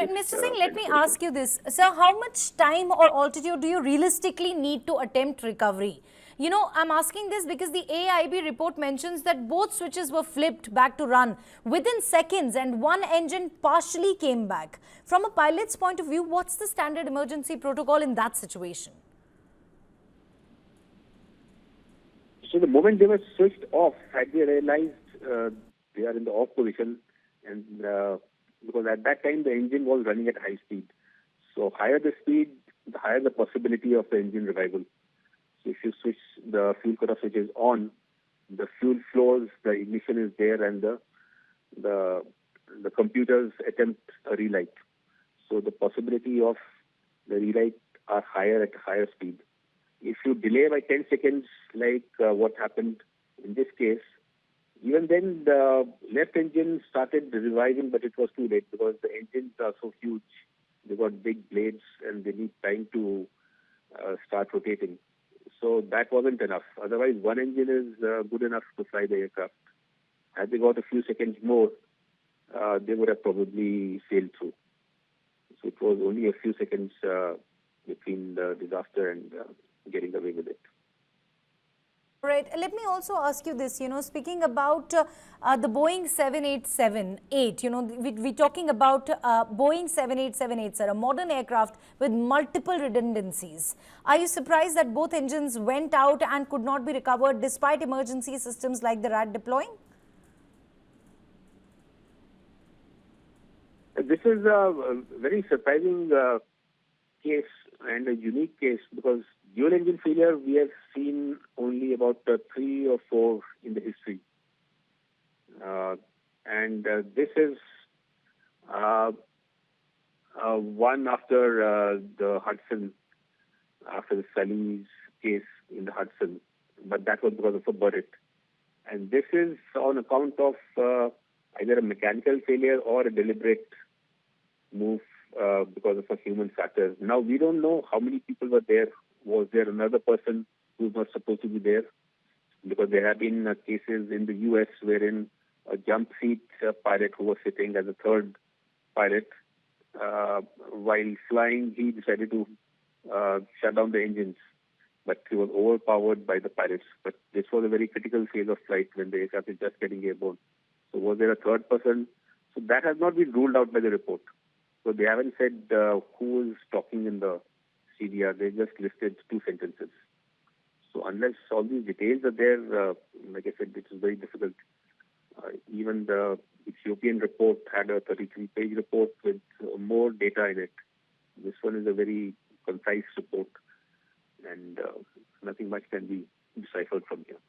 right, Mr. Singh, let me ask you this. Sir, how much time or altitude do you realistically need to attempt recovery? You know, I'm asking this because the AAIB report mentions that both switches were flipped back to run within seconds and one engine partially came back. From a pilot's point of view, what's the standard emergency protocol in that situation? So the moment they were switched off, had they realized they are in the off position, and because at that time the engine was running at high speed. So higher the speed, the higher the possibility of the engine revival. So if you switch the fuel cutoff switches on, the fuel flows, the ignition is there, and the computers attempt a relight. So the possibility of the relight are higher at higher speed. If you delay by 10 seconds, like what happened in this case, even then the left engine started reviving, but it was too late because the engines are so huge. They got big blades and they need time to start rotating. So that wasn't enough. Otherwise, one engine is good enough to fly the aircraft. Had they got a few seconds more, they would have probably sailed through. So it was only a few seconds between the disaster and getting away with it. Right. Let me also ask you this, speaking about the Boeing 7878, we're talking about Boeing 7878, sir, a modern aircraft with multiple redundancies. Are you surprised that both engines went out and could not be recovered despite emergency systems like the RAD deploying? This is a very surprising case and a unique case because dual engine failure we have seen only about 3 or 4 in the history. And this is one after the Hudson, after the Sully's case in the Hudson, but that was because of a bullet. And this is on account of either a mechanical failure or a deliberate move because of a human factor. Now, we don't know how many people were there. Was there another person who was not supposed to be there? Because there have been cases in the U.S. wherein a jump seat pilot who was sitting as a third pilot, while flying, he decided to shut down the engines, but he was overpowered by the pilots. But this was a very critical phase of flight when the aircraft is just getting airborne. So was there a third person? So that has not been ruled out by the report. So they haven't said who is talking in the CDR. They just listed 2 sentences. So unless all these details are there, like I said, it is very difficult. Even the Ethiopian report had a 33-page report with more data in it. This one is a very concise report, and nothing much can be deciphered from here.